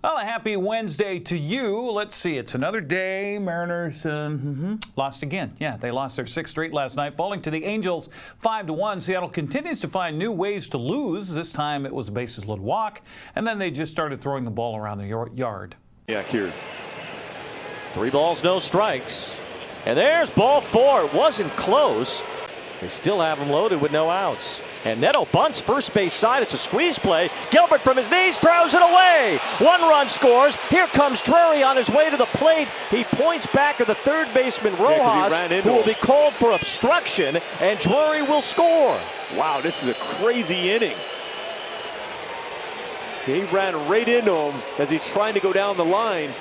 Well, a happy Wednesday to you. Let's see, it's another day. Mariners lost again. Yeah, they lost their sixth straight last night, falling to the Angels 5-1. Seattle continues to find new ways to lose. This time it was a bases-loaded walk, and then they just started throwing the ball around the yard. Yeah, here. 3 balls, no strikes. And there's ball 4. It wasn't close. They still have him loaded with no outs. And Neto bunts first base side. It's a squeeze play. Gilbert from his knees throws it away. 1 run scores. Here comes Drury on his way to the plate. He points back at the third baseman Rojas, who will be called for obstruction, and Drury will score. Wow, this is a crazy inning. He ran right into him as he's trying to go down the line.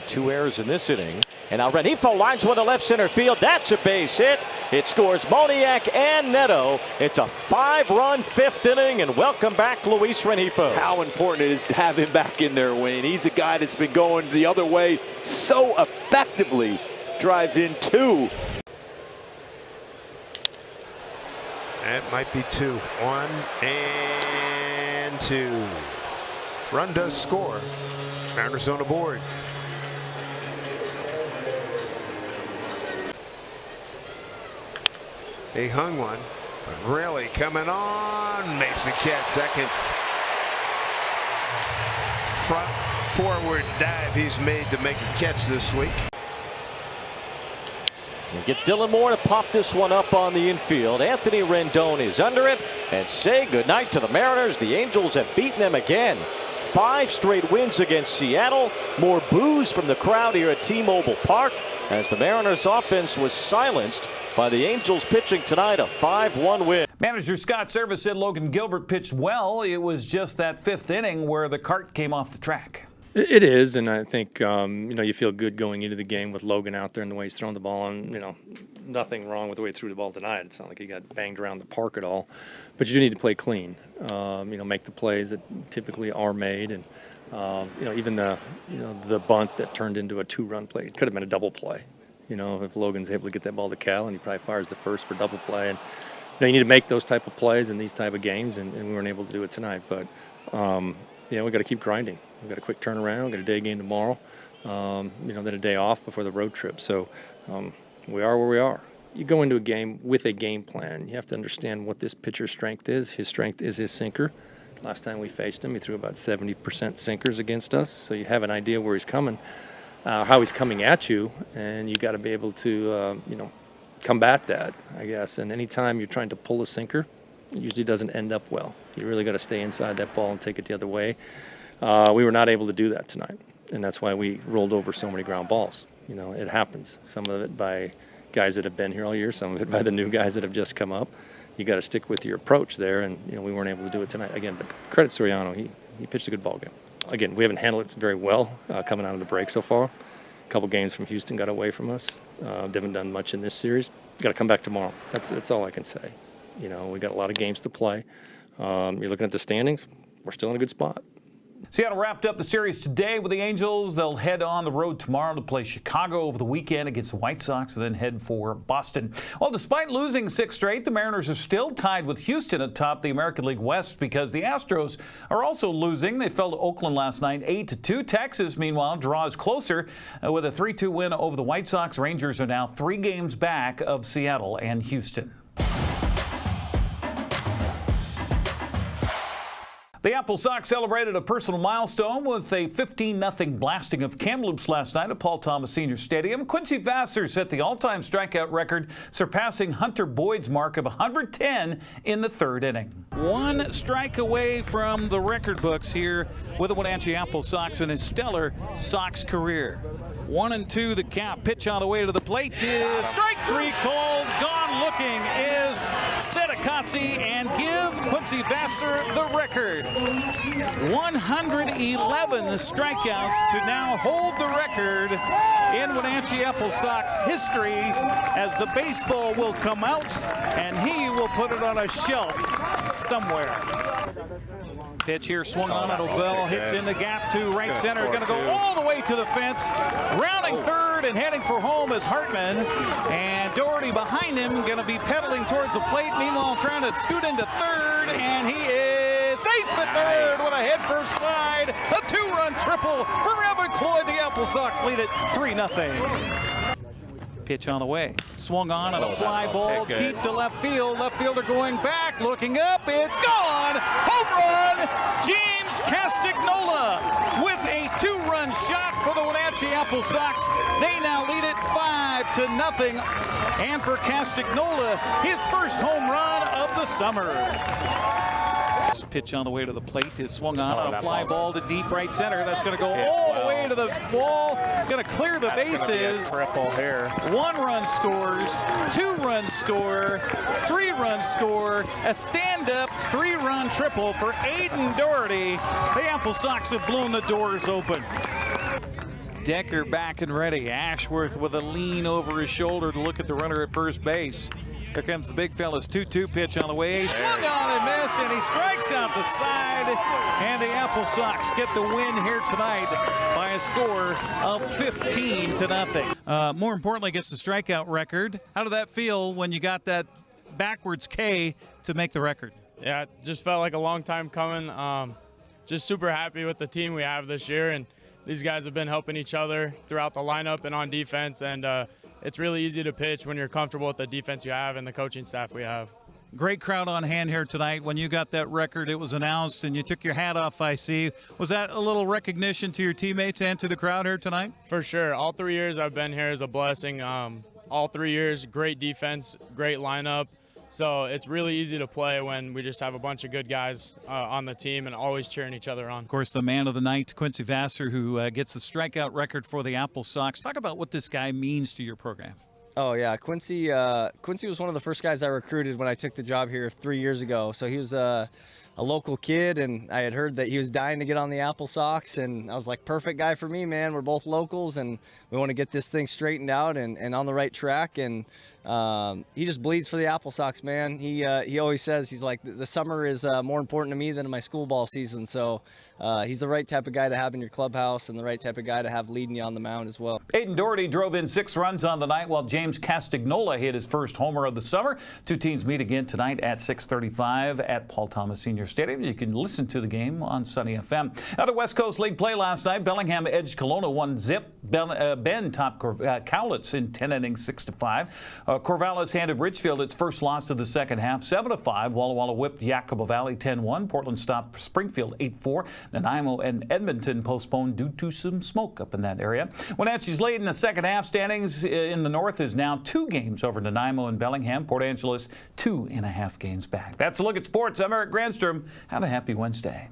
2 errors in this inning. And now Rengifo lines one to left center field. That's a base hit. It scores Moniak and Neto. It's a 5-run 5th inning, and welcome back Luis Rengifo. How important it is to have him back in there, Wayne. He's a guy that's been going the other way so effectively. Drives in 2. That might be 2. 1 and 2. Run does score. Mariners on the board. He hung one, but really coming on, makes the catch. Second front forward dive he's made to make a catch this week. He gets Dylan Moore to pop this one up on the infield. Anthony Rendon is under it, and say goodnight to the Mariners. The Angels have beaten them again. 5 straight wins against Seattle. More boos from the crowd here at T-Mobile Park as the Mariners offense was silenced by the Angels pitching tonight. A 5-1 win. Manager Scott Servais said Logan Gilbert pitched well. It was just that 5th inning where the cart came off the track. It is, and I think you feel good going into the game with Logan out there and the way he's throwing the ball. And nothing wrong with the way he threw the ball tonight. It's not like he got banged around the park at all. But you do need to play clean. Make the plays that typically are made, and even the bunt that turned into a 2-run play. It could have been a double play. If Logan's able to get that ball to Cal, and he probably fires the first for double play. And you need to make those type of plays in these type of games, and we weren't able to do it tonight. But we got to keep grinding. We've got a quick turnaround. We've got a day game tomorrow. Then a day off before the road trip. So we are where we are. You go into a game with a game plan. You have to understand what this pitcher's strength is. His strength is his sinker. Last time we faced him, he threw about 70% sinkers against us. So you have an idea where he's coming, how he's coming at you, and you got to be able to, combat that, I guess. And anytime you're trying to pull a sinker, it usually doesn't end up well. You really got to stay inside that ball and take it the other way. We were not able to do that tonight, and that's why we rolled over so many ground balls. It happens. Some of it by guys that have been here all year, some of it by the new guys that have just come up. You got to stick with your approach there, and we weren't able to do it tonight. Again, but credit Soriano, he pitched a good ball game. Again, we haven't handled it very well coming out of the break so far. A couple games from Houston got away from us. Haven't done much in this series. Got to come back tomorrow. That's all I can say. We got a lot of games to play. You're looking at the standings. We're still in a good spot. Seattle wrapped up the series today with the Angels. They'll head on the road tomorrow to play Chicago over the weekend against the White Sox, and then head for Boston. Well, despite losing 6 straight, the Mariners are still tied with Houston atop the American League West because the Astros are also losing. They fell to Oakland last night 8-2. Texas, meanwhile, draws closer with a 3-2 win over the White Sox. Rangers are now 3 games back of Seattle and Houston. The AppleSox celebrated a personal milestone with a 15-0 blasting of Kamloops last night at Paul Thomas Senior Stadium. Quincy Vasser set the all-time strikeout record, surpassing Hunter Boyd's mark of 110 in the 3rd inning. 1 strike away from the record books here with the Wenatchee AppleSox in his stellar Sox career. 1-2 the count. Pitch on the way to the plate is strike 3 called. Gone looking is Sedekasi, and give Quincy Vasser the record. 111 strikeouts to now hold the record in Wenatchee AppleSox history, as the baseball will come out and he will put it on a shelf somewhere. Pitch here swung on at Bell, hit in the gap to right center, going to go all the way to the fence. Rounding 3rd and heading for home is Hartman, and Doherty behind him, going to be pedaling towards the plate. Meanwhile, trying to scoot into 3rd, and he is safe at third with a head-first slide. A 2-run triple for Evan Cloyd. The AppleSox lead it 3-0. Pitch on the way. Swung on a fly ball deep to left field. Left fielder going back, looking up. It's gone. Home run. James Castagnola with a 2-run shot for the Wenatchee AppleSox. They now lead it 5-0. And for Castagnola, his first home run of the summer. Pitch on the way to the plate is swung on a fly ball to deep right center. That's going to go all the way to the wall. Going to clear the bases. Triple here. 1-run scores, 2-run score, 3-run score, a stand-up 3-run triple for Aiden Doherty. The AppleSox have blown the doors open. Decker back and ready. Ashworth with a lean over his shoulder to look at the runner at first base. Here comes the big fella's 2-2 pitch on the way. Swung on and missed, and he strikes out the side. And the AppleSox get the win here tonight by a score of 15-0. More importantly, gets the strikeout record. How did that feel when you got that backwards K to make the record? Yeah, it just felt like a long time coming. Just super happy with the team we have this year, and these guys have been helping each other throughout the lineup and on defense, and it's really easy to pitch when you're comfortable with the defense you have and the coaching staff we have. Great crowd on hand here tonight. When you got that record, it was announced and you took your hat off, I see. Was that a little recognition to your teammates and to the crowd here tonight? For sure. All 3 years I've been here is a blessing. All 3 years, great defense, great lineup. So it's really easy to play when we just have a bunch of good guys on the team and always cheering each other on. Of course, the man of the night, Quincy Vasser, who gets the strikeout record for the AppleSox. Talk about what this guy means to your program. Oh yeah, Quincy was one of the first guys I recruited when I took the job here 3 years ago. So he was a local kid, and I had heard that he was dying to get on the AppleSox, and I was like, perfect guy for me, man. We're both locals, and we want to get this thing straightened out and on the right track. And he just bleeds for the AppleSox, man. He always says, he's like, the summer is more important to me than my school ball season. So he's the right type of guy to have in your clubhouse and the right type of guy to have leading you on the mound as well. Aiden Doherty drove in 6 runs on the night, while James Castagnola hit his first homer of the summer. Two teams meet again tonight at 6:35 at Paul Thomas Senior Stadium. You can listen to the game on Sunny FM. Out of West Coast League play last night, Bellingham edged Kelowna 1-0. Ben topped Cowlitz in 10 innings 6-5. Corvallis handed Ridgefield its first loss of the second half, 7-5. Walla Walla whipped Yacobo Valley 10-1. Portland stopped Springfield 8-4. Nanaimo and Edmonton postponed due to some smoke up in that area. Wenatchee's late in the second half. Standings in the north is now 2 games over Nanaimo and Bellingham. Port Angeles 2.5 games back. That's a look at sports. I'm Eric Granstrom. Have a happy Wednesday.